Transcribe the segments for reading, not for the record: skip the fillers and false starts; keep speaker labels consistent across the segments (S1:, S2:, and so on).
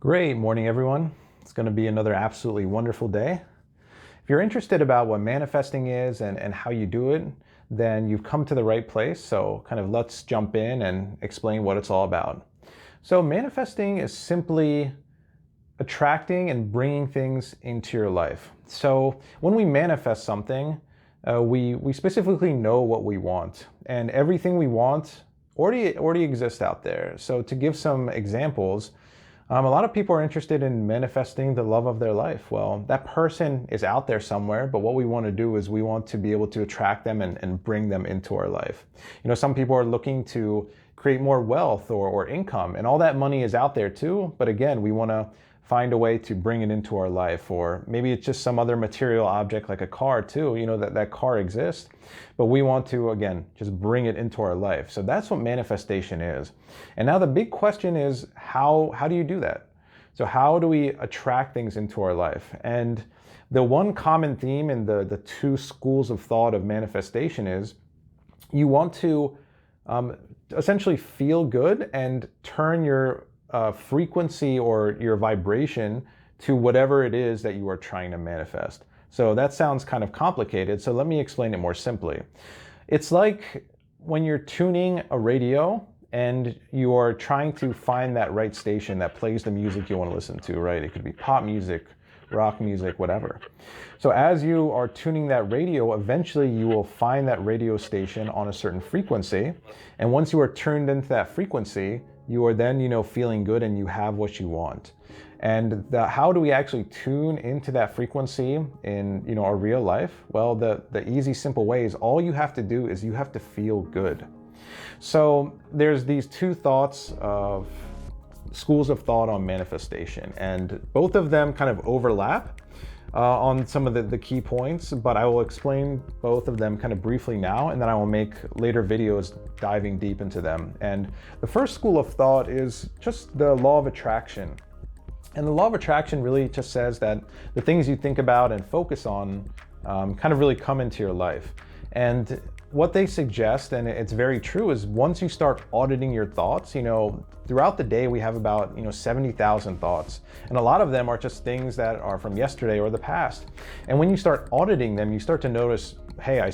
S1: Great morning, everyone. It's going to be another absolutely wonderful day. If you're interested about what manifesting is and how you do it, then you've come to the right place. So let's jump in and explain what it's all about. So manifesting is simply attracting and bringing things into your life. So when we manifest something, we specifically know what we want, and everything we want already exists out there. So to give some examples, a lot of people are interested in manifesting the love of their life. Well, that person is out there somewhere, but what we want to do is we want to be able to attract them and bring them into our life. Some people are looking to create more wealth or income, and all that money is out there too. But again, we want to find a way to bring it into our life, or maybe it's just some other material object like a car too, that car exists, but we want to, again, just bring it into our life. So that's what manifestation is. And now the big question is, how do you do that? So how do we attract things into our life? And the one common theme in the two schools of thought of manifestation is you want to essentially feel good and turn your frequency or your vibration to whatever it is that you are trying to manifest. So that sounds kind of complicated, so let me explain it more simply. It's like when you're tuning a radio and you are trying to find that right station that plays the music you want to listen to, right? It could be pop music, rock music, whatever. So as you are tuning that radio, eventually you will find that radio station on a certain frequency. And once you are tuned into that frequency, you are then, feeling good and you have what you want. And how do we actually tune into that frequency in, our real life? Well, the easy, simple way is all you have to do is you have to feel good. So there's these two schools of thought on manifestation, and both of them kind of overlap on some of the key points, but I will explain both of them kind of briefly now, and then I will make later videos diving deep into them. And the first school of thought is just the law of attraction. And the law of attraction really just says that the things you think about and focus on kind of really come into your life. And what they suggest, and it's very true, is once you start auditing your thoughts, throughout the day we have about 70,000 thoughts, and a lot of them are just things that are from yesterday or the past. And when you start auditing them, you start to notice, hey, I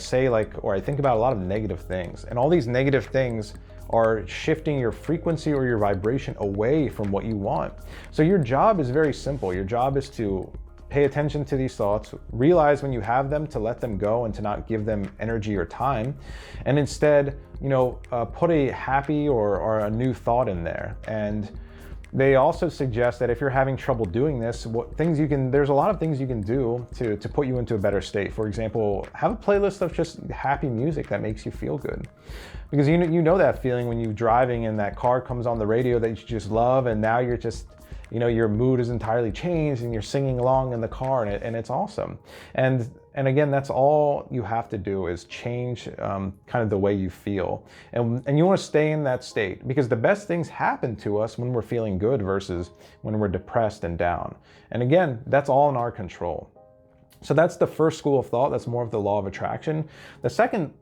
S1: think about a lot of negative things, and all these negative things are shifting your frequency or your vibration away from what you want. So your job is very simple. Your job is to pay attention to these thoughts, realize when you have them to let them go and to not give them energy or time, and instead, put a happy or a new thought in there. And they also suggest that if you're having trouble doing this, there's a lot of things you can do to put you into a better state. For example, have a playlist of just happy music that makes you feel good. Because you know that feeling when you're driving and that car comes on the radio that you just love, and now you're just, your mood is entirely changed and you're singing along in the car, and it's awesome. And again, that's all you have to do is change kind of the way you feel. And you want to stay in that state, because the best things happen to us when we're feeling good versus when we're depressed and down. And again, that's all in our control. So that's the first school of thought. That's more of the law of attraction. The second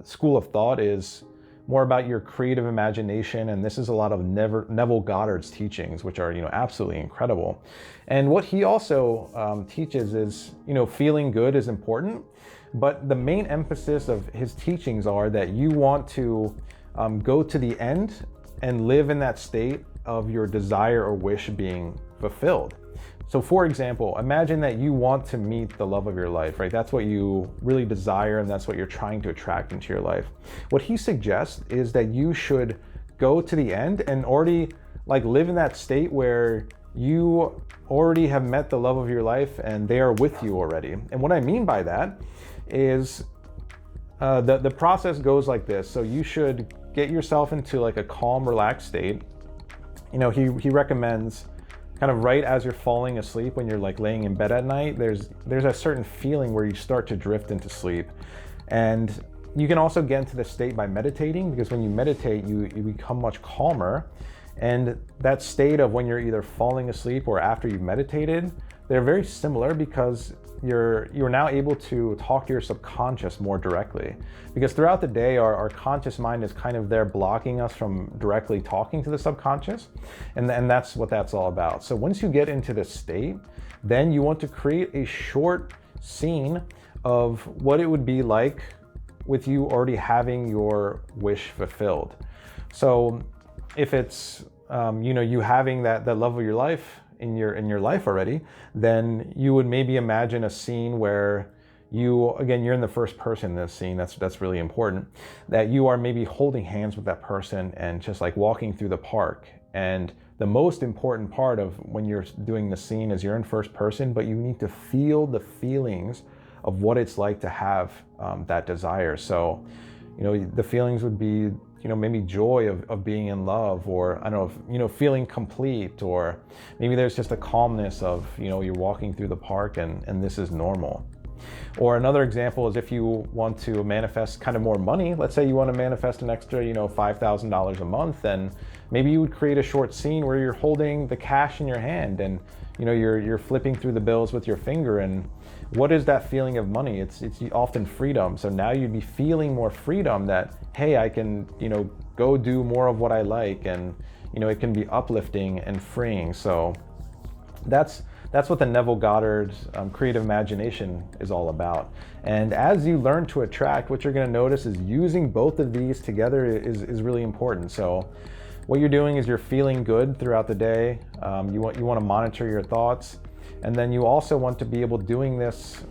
S1: school of thought is more about your creative imagination, and this is a lot of Neville Goddard's teachings, which are absolutely incredible. And what he also teaches is feeling good is important, but the main emphasis of his teachings are that you want to go to the end and live in that state of your desire or wish being fulfilled. So for example, imagine that you want to meet the love of your life, right? That's what you really desire, and that's what you're trying to attract into your life. What he suggests is that you should go to the end and already live in that state where you already have met the love of your life and they are with you already. And what I mean by that is the process goes like this. So you should get yourself into a calm, relaxed state. He recommends kind of right as you're falling asleep, when you're laying in bed at night, there's a certain feeling where you start to drift into sleep. And you can also get into this state by meditating, because when you meditate, you become much calmer. And that state of when you're either falling asleep or after you've meditated, they're very similar because you're now able to talk to your subconscious more directly. Because throughout the day, our conscious mind is kind of there blocking us from directly talking to the subconscious. And that's what that's all about. So once you get into this state, then you want to create a short scene of what it would be like with you already having your wish fulfilled. So if it's you having that love of your life in your life already, then you would maybe imagine a scene where you're in the first person in this scene. That's really important, that you are maybe holding hands with that person and just like walking through the park. And the most important part of when you're doing the scene is you're in first person, but you need to feel the feelings of what it's like to have that desire. So the feelings would be maybe joy of being in love, or I don't know, feeling complete, or maybe there's just a calmness of, you're walking through the park and this is normal. Or another example is if you want to manifest kind of more money. Let's say you want to manifest an extra, $5,000 a month, then maybe you would create a short scene where you're holding the cash in your hand and you're flipping through the bills with your finger. And what is that feeling of money? It's often freedom. So now you'd be feeling more freedom, that, hey, I can, go do more of what I like, and, it can be uplifting and freeing. So that's what the Neville Goddard creative imagination is all about. And as you learn to attract, what you're going to notice is using both of these together is really important. So what you're doing is you're feeling good throughout the day. You want to monitor your thoughts, and then you also want to be able doing this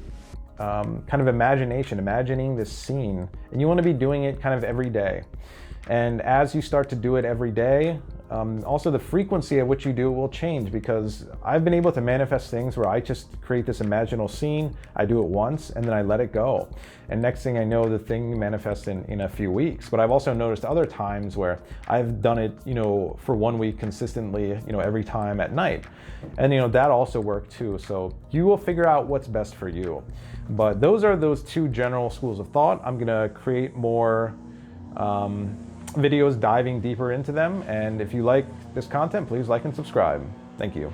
S1: kind of imagining this scene, and you want to be doing it kind of every day. And as you start to do it every day, also the frequency at which you do it will change, because I've been able to manifest things where I just create this imaginal scene, I do it once, and then I let it go. And next thing I know, the thing manifests in a few weeks. But I've also noticed other times where I've done it, for 1 week consistently, every time at night. And, that also worked too. So you will figure out what's best for you. But those are those two general schools of thought. I'm gonna create more videos diving deeper into them. And if you like this content, please like and subscribe. Thank you.